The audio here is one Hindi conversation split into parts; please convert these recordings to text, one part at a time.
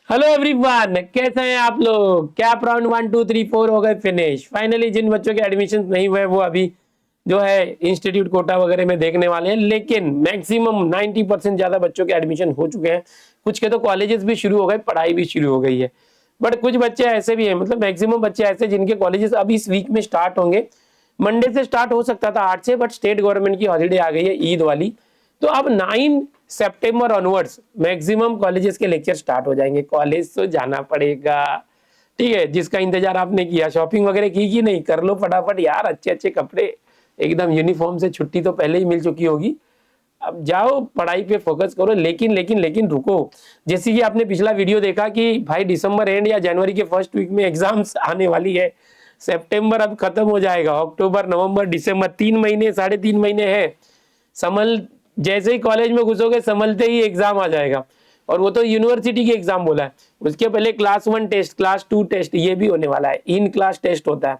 हेलो एवरीवन, कैसे हैं आप लोग? कैप राउंड 1 2 3 4 हो गए फिनिश। फाइनली जिन बच्चों के एडमिशन नहीं हुए वो अभी जो है इंस्टीट्यूट कोटा वगैरह में देखने वाले हैं, लेकिन मैक्सिमम 90% ज्यादा बच्चों के एडमिशन हो चुके हैं। कुछ के तो कॉलेजेस भी शुरू हो गए, पढ़ाई भी शुरू हो गई है। बट कुछ बच्चे ऐसे भी हैं, मतलब मैक्सिमम बच्चे ऐसे जिनके कॉलेजेस अभी इस वीक में स्टार्ट होंगे। मंडे से स्टार्ट हो सकता था 8 से, बट स्टेट गवर्नमेंट की हॉलीडे आ गई है ईद वाली। तो अब 9 सितंबर ऑनवर्ड्स मैक्सिमम कॉलेजेस के लेक्चर स्टार्ट हो जाएंगे। कॉलेज तो जाना पड़ेगा, ठीक है। जिसका इंतजार आपने किया, शॉपिंग वगैरह की कि नहीं, कर लो फटाफट यार। अच्छे अच्छे कपड़े, एकदम यूनिफॉर्म से छुट्टी तो पहले ही मिल चुकी होगी। अब जाओ पढ़ाई पे फोकस करो, लेकिन लेकिन लेकिन रुको। जैसे कि आपने पिछला वीडियो देखा कि भाई दिसंबर एंड या जनवरी के फर्स्ट वीक में एग्जाम्स आने वाली है। सितंबर अब खत्म हो जाएगा, अक्टूबर नवंबर दिसंबर 3 महीने 3.5 महीने है। समझ, जैसे ही कॉलेज में घुसोगे संभलते ही एग्जाम आ जाएगा। और वो तो यूनिवर्सिटी की एग्जाम बोला है। उसके पहले क्लास 1 टेस्ट, क्लास 2 टेस्ट, ये भी होने वाला है। इन क्लास टेस्ट होता है।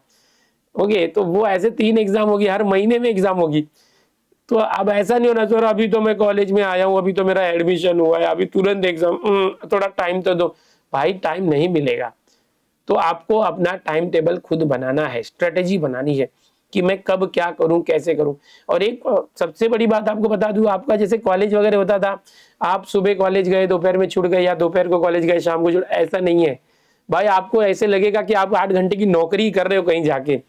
ओके, तो वो ऐसे 3 एग्जाम होगी, हर महीने में एग्जाम होगी। तो अब ऐसा नहीं होना, सर अभी तो मैं कॉलेज में आया हूँ, अभी तो मेरा एडमिशन हुआ है, अभी तुरंत एग्जाम, थोड़ा टाइम तो दो। भाई टाइम नहीं मिलेगा। तो आपको अपना टाइम टेबल खुद बनाना है, स्ट्रेटेजी बनानी है कि मैं कब क्या करूं, कैसे करूं। और एक सबसे बड़ी बात आपको बता दूं, आपका जैसे कॉलेज वगैरह होता था, आप सुबह कॉलेज गए, दोपहर में छूट गए, या दोपहर को कॉलेज गए, शाम को छूट, ऐसा नहीं है भाई। आपको ऐसे लगेगा कि आप 8 घंटे की नौकरी कर रहे हो कहीं जाके।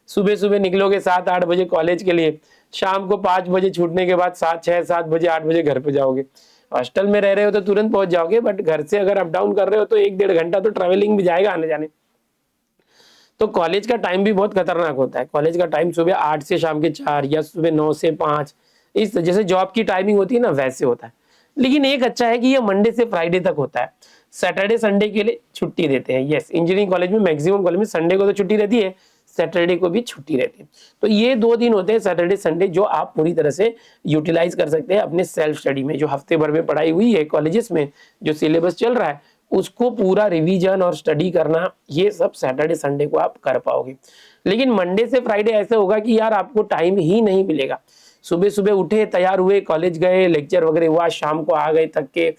सुबह सुबह निकलोगे 7 8 बजे कॉलेज के लिए, शाम को 5 बजे छूटने के बाद 7 6 7 बजे 8 बजे घर पे जाओगे। हॉस्टल में रह रहे हो तो तुरंत पहुंच जाओगे, बट घर से अगर अप डाउन कर रहे हो तो 1 1.5 घंटा तो ट्रैवलिंग भी जाएगा आने जाने। तो कॉलेज का टाइम भी बहुत खतरनाक होता है। कॉलेज का टाइम सुबह 8 से शाम के 4, या सुबह 9 से 5, इस जैसे जॉब की टाइमिंग होती है ना, वैसे होता है। लेकिन एक अच्छा है कि ये मंडे से फ्राइडे तक होता है। सैटरडे संडे के लिए छुट्टी देते हैं। यस, इंजीनियरिंग कॉलेज में मैक्सिमम कॉलेज में संडे को तो छुट्टी रहती है, सैटरडे को भी छुट्टी रहती है। तो ये 2 दिन होते हैं सैटरडे संडे, जो आप पूरी तरह से यूटिलाइज कर सकते हैं अपने सेल्फ स्टडी में। जो हफ्ते भर में पढ़ाई हुई है कॉलेजेस में, जो सिलेबस चल रहा है, उसको पूरा रिवीजन और स्टडी करना, ये सब सैटरडे संडे को आप कर पाओगे। लेकिन मंडे से फ्राइडे ऐसे होगा कि यार आपको टाइम ही नहीं मिलेगा। सुबह सुबह उठे, तैयार हुए, कॉलेज गए, लेक्चर वगैरह हुआ, शाम को आ गए थक के,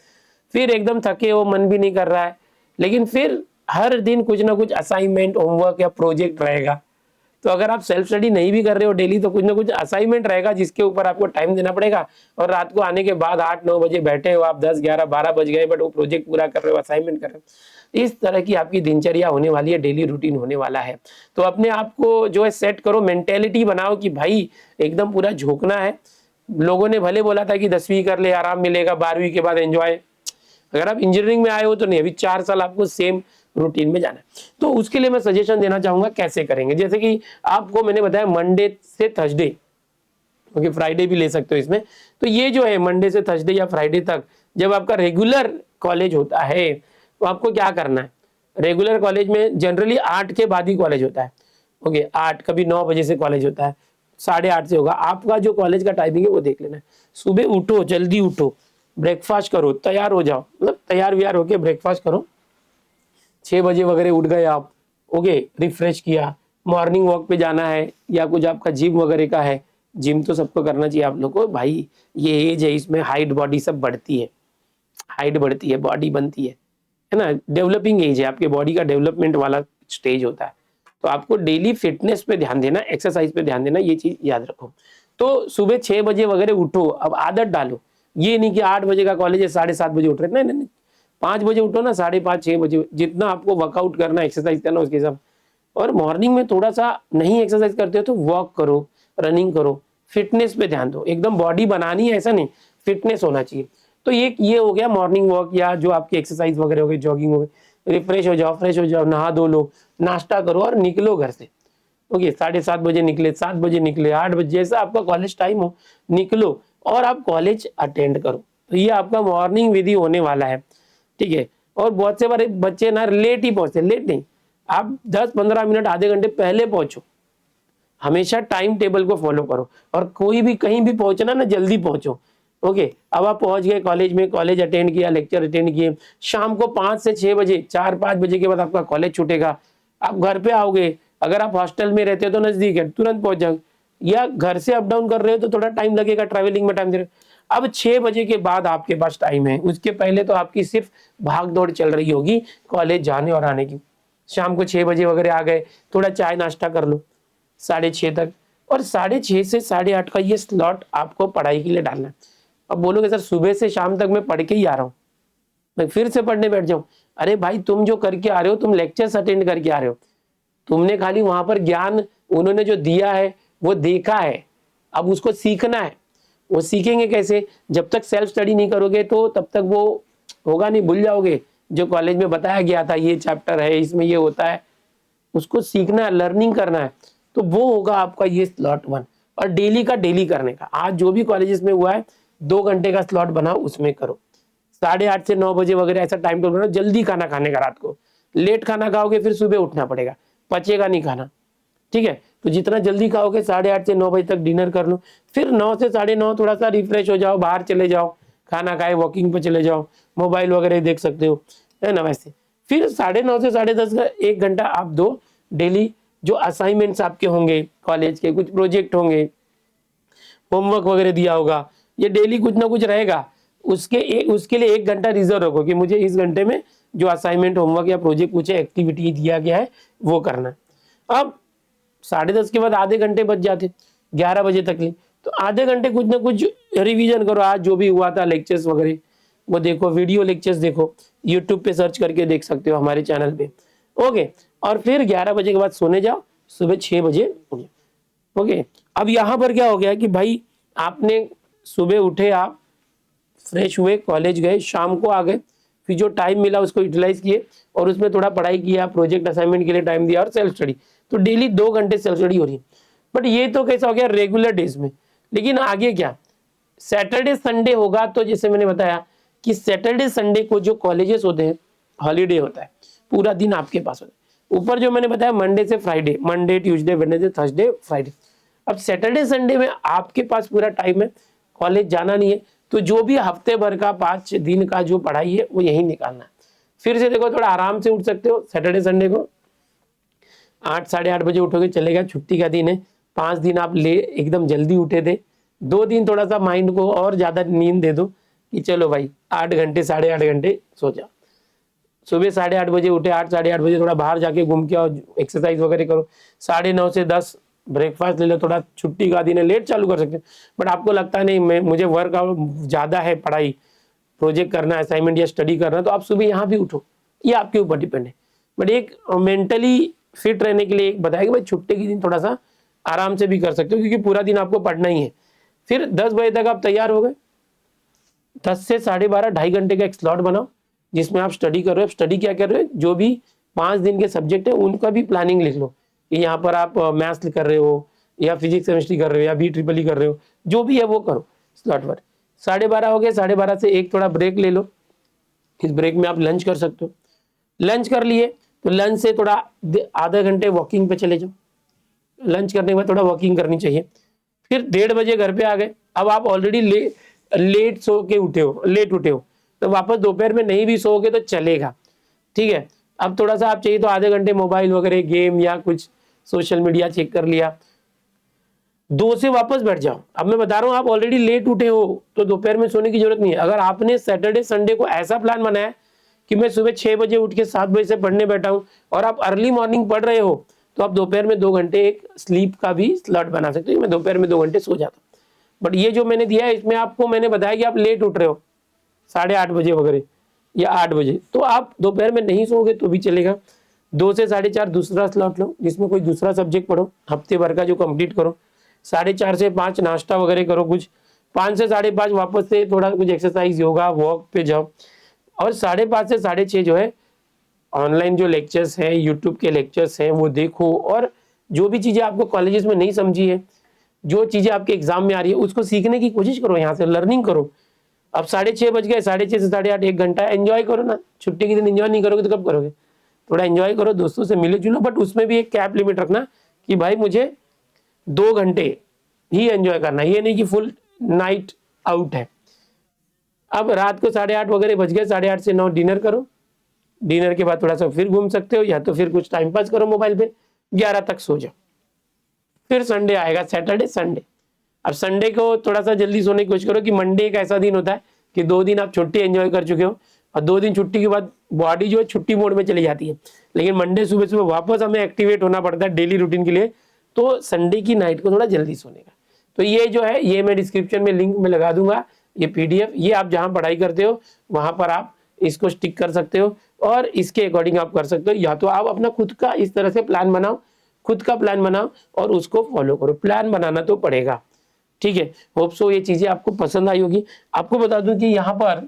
फिर एकदम थके हो, मन भी नहीं कर रहा है। लेकिन फिर हर दिन कुछ ना कुछ असाइनमेंट, होमवर्क या प्रोजेक्ट रहेगा। तो अगर आप सेल्फ स्टडी नहीं भी कर रहे हो डेली, तो कुछ ना कुछ असाइनमेंट रहेगा जिसके ऊपर आपको टाइम देना पड़ेगा। और रात को आने के बाद 8 9 बजे बैठे हो आप, 10 11 12 बज गए, बट वो प्रोजेक्ट पूरा कर रहे हो, असाइनमेंट कर रहे हो। इस तरह की आपकी दिनचर्या होने वाली है, डेली रूटीन होने वाला है। तो अपने आप को जो है सेट करो, मेंटेलिटी बनाओ कि भाई एकदम पूरा झोंकना है। लोगों ने भले बोला था कि 10वीं कर ले आराम मिलेगा, 12वीं के बाद एंजॉय। अगर आप इंजीनियरिंग में आए हो तो नहीं, अभी 4 साल आपको सेम रूटीन में जाना है। तो उसके लिए मैं सजेशन देना चाहूंगा कैसे करेंगे। जैसे कि आपको मैंने बताया मंडे से थर्सडे, क्योंकि फ्राइडे भी ले सकते हो इसमें। तो ये जो है मंडे से थर्सडे या फ्राइडे तक, जब आपका रेगुलर कॉलेज होता है, तो आपको क्या करना है। रेगुलर कॉलेज में जनरली 8 के बाद ही कॉलेज होता है। ओके, 8, कभी 9 बजे से कॉलेज होता है, 8:30 से होगा। आपका जो कॉलेज का टाइमिंग है वो देख लेना है। सुबह उठो, जल्दी उठो, ब्रेकफास्ट करो, तैयार हो जाओ, मतलब तैयार व्यार होके ब्रेकफास्ट करो। 6 बजे वगैरह उठ गए आप, ओके, रिफ्रेश किया, मॉर्निंग वॉक पे जाना है, या कुछ आपका जिम वगैरह का है। जिम तो सबको करना चाहिए आप लोग को भाई। ये एज है, इसमें हाइट बॉडी सब बढ़ती है, हाइट बढ़ती है, बॉडी बनती है ना। डेवलपिंग एज है, आपके बॉडी का डेवलपमेंट वाला स्टेज होता है। तो आपको डेली फिटनेस पे ध्यान देना, एक्सरसाइज पे ध्यान देना, ये चीज याद रखो। तो सुबह 6 बजे वगैरह उठो, अब आदत डालो। ये नहीं कि 8 बजे का कॉलेज है 7:30 बजे उठ रहे, नहीं नहीं नहीं, 5 बजे उठो ना, 5:30 6 बजे, जितना आपको वर्कआउट करना, एक्सरसाइज करना उसके हिसाब। और मॉर्निंग में थोड़ा सा नहीं एक्सरसाइज करते हो तो वॉक करो, रनिंग करो, फिटनेस पे ध्यान दो। एकदम बॉडी बनानी है ऐसा नहीं, फिटनेस होना चाहिए। तो ये हो गया मॉर्निंग वॉक, या जो आपकी एक्सरसाइज वगैरह हो गई, जॉगिंग हो गई। रिफ्रेश हो जाओ, फ्रेश हो जाओ, नहा धो लो, नाश्ता करो और निकलो घर से। ओके, 7:30 बजे निकले, 7 बजे निकले, 8 बजे, जैसा आपका कॉलेज टाइम हो निकलो, और आप कॉलेज अटेंड करो। तो ये आपका मॉर्निंग विधि होने वाला है, ठीक है। और बहुत से बारे बच्चे ना लेट ही पहुंचते, लेट नहीं, आप 10 15 मिनट आधे घंटे पहले पहुंचो। हमेशा टाइम टेबल को फॉलो करो, और कोई भी कहीं भी पहुंचना ना, जल्दी पहुंचो। ओके, अब आप पहुंच गए कॉलेज में, कॉलेज अटेंड किया, लेक्चर अटेंड किए। शाम को 5 से 6 बजे, 4 5 बजे के बाद आपका कॉलेज छूटेगा। आप घर पे आओगे, अगर आप हॉस्टल में रहते हो तो नजदीक है, तुरंत पहुंच जाओगे। या घर से अप डाउन कर रहे हो तो थोड़ा टाइम लगेगा, ट्रैवलिंग में टाइम दे रहे हो। अब 6 बजे के बाद आपके पास टाइम है, उसके पहले तो आपकी सिर्फ भाग दौड़ चल रही होगी कॉलेज जाने और आने की। शाम को 6 बजे वगैरह आ गए, थोड़ा चाय नाश्ता कर लो 6:30 तक, और 6:30 से 8:30 का ये स्लॉट आपको पढ़ाई के लिए डालना है। अब बोलोगे सर सुबह से शाम तक मैं पढ़ के ही आ रहा हूँ, मैं फिर से पढ़ने बैठ जाऊं। अरे भाई तुम जो करके आ रहे हो, तुम लेक्चर्स अटेंड करके आ रहे हो, तुमने खाली वहां पर ज्ञान उन्होंने जो दिया है वो देखा है, अब उसको सीखना है। वो सीखेंगे कैसे? जब तक सेल्फ स्टडी नहीं करोगे तो तब तक वो होगा नहीं, भूल जाओगे जो कॉलेज में बताया गया था, ये चैप्टर है इसमें ये होता है, उसको सीखना है, लर्निंग करना है। तो वो होगा आपका ये स्लॉट 1, और डेली का डेली करने का। आज जो भी कॉलेजेस में हुआ है 2 घंटे का स्लॉट बनाओ, उसमें करो। 8:30 से 9 बजे वगैरह ऐसा टाइम टेबल बनाओ, जल्दी खाना खाने का। रात को लेट खाना खाओगे फिर सुबह उठना पड़ेगा, पचेगा नहीं खाना, ठीक है। तो जितना जल्दी खाओगे 8:30 से 9 बजे तक डिनर कर लो, फिर 9 से 9:30 थोड़ा सा रिफ्रेश हो जाओ, बाहर चले जाओ, खाना खाए वॉकिंग पे चले जाओ, मोबाइल वगैरह देख सकते हो, है ना। वैसे फिर 9:30 से 10:30 का 1 घंटा आप दो डेली। जो असाइनमेंट्स आपके होंगे कॉलेज के, कुछ प्रोजेक्ट होंगे, होमवर्क वगैरह दिया होगा, ये डेली कुछ ना कुछ रहेगा, उसके लिए 1 घंटा रिजर्व रखो कि मुझे इस घंटे में जो असाइनमेंट होमवर्क या प्रोजेक्ट कुछ एक्टिविटी दिया गया है वो करना है। अब 10:30 के बाद आधे घंटे बच जाते 11 बजे तक ले, तो आधे घंटे कुछ ना कुछ रिवीजन करो, आज जो भी हुआ था लेक्चर्स वगैरह वो देखो, वीडियो लेक्चर्स देखो, यूट्यूब पे सर्च करके देख सकते हो हमारे चैनल पे, ओके। और फिर 11 बजे के बाद सोने जाओ, सुबह 6 बजे उठो, ओके। अब यहाँ पर क्या हो गया कि भाई आपने सुबह उठे, आप फ्रेश हुए, कॉलेज गए, शाम को आ गए, फिर जो टाइम मिला उसको यूटिलाइज किए और उसमें थोड़ा पढ़ाई किया, प्रोजेक्ट असाइनमेंट के लिए टाइम दिया और सेल्फ स्टडी। तो डेली 2 घंटे सेल्फ स्टडी हो रही है। बट ये तो कैसा हो गया रेगुलर डेज में, लेकिन आगे क्या? सैटरडे संडे होगा तो जैसे मैंने बताया कि सैटरडे संडे को जो कॉलेजेस होते हैं हॉलीडे होता है, पूरा दिन आपके पास होता है। ऊपर जो मैंने बताया मंडे से Friday, Monday Tuesday Wednesday Thursday Friday. अब सैटरडे संडे में आपके पास पूरा टाइम है, कॉलेज जाना नहीं है, तो जो भी हफ्ते भर का 5 दिन का जो पढ़ाई है वो यही निकालना है। फिर से देखो थोड़ा आराम से उठ सकते हो सैटरडे संडे को, 8 8:30 बजे उठोगे चलेगा, छुट्टी का दिन है। 5 दिन आप ले एकदम जल्दी उठे थे, 2 दिन थोड़ा सा माइंड को और ज्यादा नींद दे दो कि चलो भाई 8 घंटे 8:30 घंटे सो जाओ। सुबह 8:30 बजे उठे, 8 8:30 बजे थोड़ा बाहर जाके घूम के आओ, एक्सरसाइज वगैरह करो। 9:30 से 10 ब्रेकफास्ट ले लो, थोड़ा छुट्टी का दिन है लेट चालू कर सकते हो। बट आपको लगता नहीं मैं मुझे वर्कआउट ज्यादा है, पढ़ाई प्रोजेक्ट करना, असाइनमेंट या स्टडी करना, तो आप सुबह यहाँ भी उठो, ये आपके ऊपर डिपेंड है। बट एक मेंटली फिट रहने के लिए एक बताया कि भाई छुट्टी के दिन थोड़ा सा आराम से भी कर सकते हो, क्योंकि पूरा दिन आपको पढ़ना ही है। फिर 10 बजे तक आप तैयार हो गए, 10 से 12:30 2.5 घंटे का एक स्लॉट बनाओ जिसमें आप स्टडी कर रहे हो। स्टडी क्या कर रहे हो? जो भी 5 दिन के सब्जेक्ट है उनका भी प्लानिंग लिख लो कि यहाँ पर आप मैथ्स कर रहे हो या फिजिक्स केमिस्ट्री कर रहे हो या BEE कर रहे हो, जो भी है वो करो स्लॉट पर। 12:30 हो गए, 12:30 से एक थोड़ा ब्रेक ले लो, इस ब्रेक में आप लंच कर सकते हो। लंच कर लिए तो लंच से थोड़ा आधा घंटे वॉकिंग पे चले जाओ, लंच करने के बाद थोड़ा वॉकिंग करनी चाहिए। फिर 1:30 बजे घर पे आ गए, अब आप ऑलरेडी लेट सो के उठे हो, लेट उठे हो, तो वापस दोपहर में नहीं भी सोओगे तो चलेगा, ठीक है। अब थोड़ा सा आप चाहिए तो आधे घंटे मोबाइल वगैरह गेम या कुछ सोशल मीडिया चेक कर लिया, 2 से वापस बैठ जाओ। अब मैं बता रहा हूँ आप ऑलरेडी लेट उठे हो तो दोपहर में सोने की जरूरत नहीं है। अगर आपने सैटरडे संडे को ऐसा प्लान बनाया कि मैं सुबह 6 बजे उठ के 7 बजे से पढ़ने बैठा हूँ और आप अर्ली मॉर्निंग पढ़ रहे हो, तो आप दोपहर में 2 घंटे एक स्लीप का भी स्लॉट बना सकते हो। मैं दोपहर में 2 घंटे सो जाता हूँ। बट ये जो मैंने दिया है इसमें आपको मैंने बताया कि आप लेट उठ रहे हो 8:30 बजे वगैरह या 8 बजे, तो आप दोपहर में नहीं सोओगे तो भी चलेगा। 2 से 4:30 दूसरा स्लॉट लो जिसमें कोई दूसरा सब्जेक्ट पढ़ो, हफ्ते भर का जो कंप्लीट करो। 4:30 से 5 नाश्ता वगैरह करो कुछ, 5 से 5:30 वापस से थोड़ा कुछ एक्सरसाइज योगा वॉक पे जाओ, और 5:30 से 6:30 जो है ऑनलाइन जो लेक्चर्स हैं, यूट्यूब के लेक्चर्स हैं वो देखो, और जो भी चीजें आपको कॉलेजेस में नहीं समझी है, जो चीजें आपके एग्जाम में आ रही है उसको सीखने की कोशिश करो, यहाँ से लर्निंग करो। अब 6:30 बज गए, 6:30 से 8:30 1 घंटा एंजॉय करो ना। छुट्टी के दिन एंजॉय नहीं करोगे तो कब करोगे? थोड़ा एंजॉय करो, दोस्तों से मिलो जुलो, बट उसमें भी एक कैप लिमिट रखना कि भाई मुझे 2 घंटे ही एंजॉय करना, ये नहीं कि फुल नाइट आउट है। अब रात को 8:30 वगैरह बज गए, 8:30 से 9 डिनर करो, डिनर के बाद थोड़ा सा फिर घूम सकते हो या तो फिर कुछ टाइम पास करो मोबाइल पे, 11 तक सो जाओ। फिर संडे आएगा, सैटरडे संडे अब संडे को थोड़ा सा जल्दी सोने की कोशिश करो कि मंडे एक ऐसा दिन होता है कि 2 दिन आप छुट्टी एंजॉय कर चुके हो और 2 दिन छुट्टी के बाद बॉडी जो है छुट्टी मोड में चली जाती है, लेकिन मंडे सुबह सुबह वापस हमें एक्टिवेट होना पड़ता है डेली रूटीन के लिए। तो संडे की नाइट को थोड़ा जल्दी सोने का, तो ये जो है ये मैं डिस्क्रिप्शन में लिंक में लगा दूंगा, ये पीडीएफ, ये आप जहां पढ़ाई करते हो वहां पर आप इसको स्टिक कर सकते हो और इसके अकॉर्डिंग आप कर सकते हो। या तो आप अपना खुद का इस तरह से प्लान बनाओ, खुद का प्लान बनाओ और उसको फॉलो करो, प्लान बनाना तो पड़ेगा, ठीक है। होप सो ये चीजें आपको पसंद आई होगी। आपको बता दूं कि यहाँ पर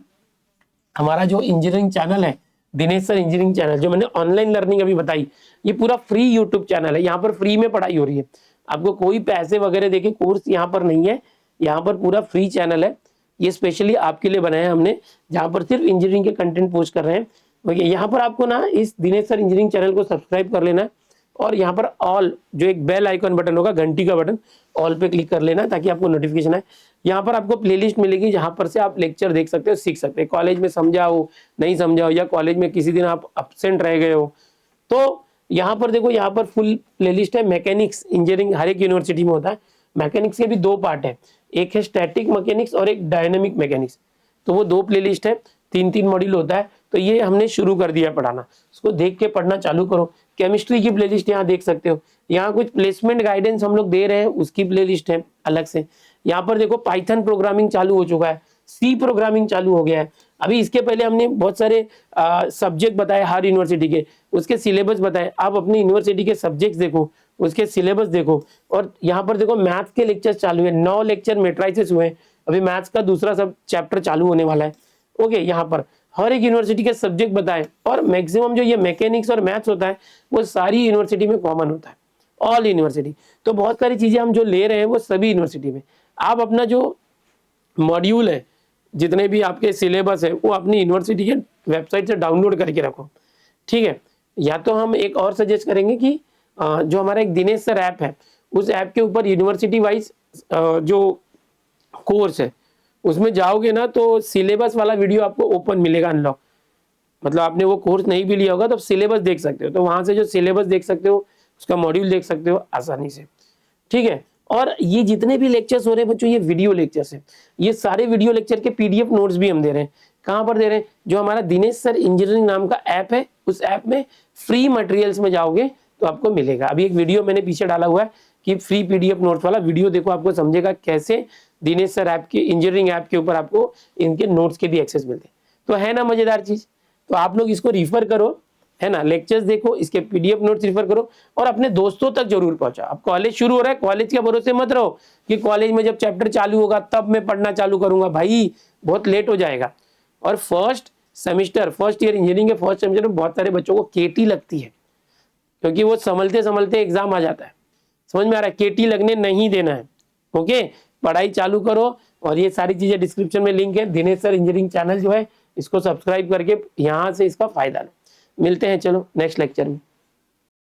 हमारा जो इंजीनियरिंग चैनल है, दिनेश सर इंजीनियरिंग चैनल, जो मैंने ऑनलाइन लर्निंग अभी बताई, ये पूरा फ्री यूट्यूब चैनल है। यहाँ पर फ्री में पढ़ाई हो रही है, आपको कोई पैसे वगैरह देके कोर्स यहाँ पर नहीं है, यहाँ पर पूरा फ्री चैनल है। ये स्पेशली आपके लिए बनाया है हमने, जहाँ पर सिर्फ इंजीनियरिंग के कंटेंट पोस्ट कर रहे हैं। ओके, यहाँ पर आपको ना इस दिनेश सर इंजीनियरिंग चैनल को सब्सक्राइब कर लेना है और यहाँ पर ऑल जो एक बेल आइकन बटन होगा, घंटी का बटन, ऑल पे क्लिक कर लेना ताकि आपको नोटिफिकेशन आए। यहाँ पर आपको प्लेलिस्ट मिलेगी जहाँ पर से आप लेक्चर देख सकते हो, सीख सकते हो। कॉलेज में समझा हो, नहीं समझा हो, या कॉलेज में किसी दिन आप एब्सेंट रह गए हो, तो यहाँ पर देखो, यहाँ पर फुल प्लेलिस्ट है। मैकेनिक्स इंजीनियरिंग हर एक यूनिवर्सिटी में होता है। मैकेनिक्स के भी 2 पार्ट है, एक है स्टैटिक मैकेनिक्स और एक डायनेमिक मैकेनिक्स, तो वो 2 प्लेलिस्ट है, 3-3 मॉड्यूल होता है। तो ये हमने शुरू कर दिया पढ़ाना, उसको देख के पढ़ना चालू करो। केमिस्ट्री की प्लेलिस्ट यहाँ देख सकते हो, यहाँ कुछ प्लेसमेंट गाइडेंस हम लोग दे रहे हैं, उसकी प्लेलिस्ट है अलग से। यहाँ पर देखो पाइथन प्रोग्रामिंग चालू हो चुका है, सी प्रोग्रामिंग चालू हो गया है। अभी इसके पहले हमने बहुत सारे सब्जेक्ट बताए हर यूनिवर्सिटी के, उसके सिलेबस बताए। आप अपनी यूनिवर्सिटी के सब्जेक्ट्स देखो, उसके सिलेबस देखो। और यहाँ पर देखो मैथ्स के लेक्चर चालू है, 9 लेक्चर मैट्रिसेस हुए हैं, अभी मैथ्स का दूसरा सब चैप्टर चालू होने वाला है। ओके, यहाँ पर हर एक यूनिवर्सिटी के सब्जेक्ट बताए, और मैक्सिमम जो ये मैकेनिक्स और मैथ्स होता है वो सारी यूनिवर्सिटी में कॉमन होता है, ऑल यूनिवर्सिटी। तो बहुत सारी चीजें हम जो ले रहे हैं वो सभी यूनिवर्सिटी में। आप अपना जो मॉड्यूल है, जितने भी आपके सिलेबस है, वो अपनी यूनिवर्सिटी के वेबसाइट से डाउनलोड करके रखो, ठीक है। या तो हम एक और सजेस्ट करेंगे कि जो हमारा एक दिनेश सर ऐप है, उस ऐप के ऊपर यूनिवर्सिटी वाइज जो कोर्स है उसमें जाओगे ना, तो सिलेबस वाला वीडियो आपको ओपन मिलेगा, अनलॉक। मतलब आपने वो कोर्स नहीं भी लिया होगा तो सिलेबस देख सकते हो, तो वहां से जो सिलेबस देख सकते हो, उसका मॉड्यूल देख सकते हो आसानी से, ठीक है। और ये जितने भी लेक्चर्स हो रहे हैं बच्चों, ये वीडियो लेक्चर्स हैं, ये सारे वीडियो लेक्चर के पीडीएफ नोट्स भी हम दे रहे हैं। कहाँ पर दे रहे हैं? जो हमारा दिनेश सर इंजीनियरिंग नाम का ऐप है, उस ऐप में फ्री मटेरियल्स में जाओगे तो आपको मिलेगा। अभी एक वीडियो मैंने पीछे डाला हुआ है कि फ्री पीडीएफ नोट्स वाला वीडियो देखो, आपको समझेगा कैसे दिनेश सर ऐप के इंजीनियरिंग ऐप के ऊपर आपको इनके नोट्स के भी एक्सेस मिलते हैं। तो है ना मजेदार चीज? तो आप लोग इसको रिफर करो, है ना, लेक्चर्स देखो, इसके पीडीएफ नोट्स रिफर करो और अपने दोस्तों तक जरूर पहुंचाओ। अब कॉलेज शुरू हो रहा है, कॉलेज के भरोसे मत रहो कि कॉलेज में जब चैप्टर चालू होगा तब मैं पढ़ना चालू करूंगा, भाई बहुत लेट हो जाएगा। और first semester, first year engineering के फर्स्ट सेमेस्टर में बहुत सारे बच्चों को केटी लगती है, क्योंकि वो संभलते संभलते एग्जाम आ जाता है। समझ में आ रहा है? केटी लगने नहीं देना है। ओके, पढ़ाई चालू करो और ये सारी चीजें डिस्क्रिप्शन में लिंक है। दिनेश सर इंजीनियरिंग चैनल जो है, इसको सब्सक्राइब करके यहाँ से इसका फायदा लो। मिलते हैं चलो नेक्स्ट लेक्चर में।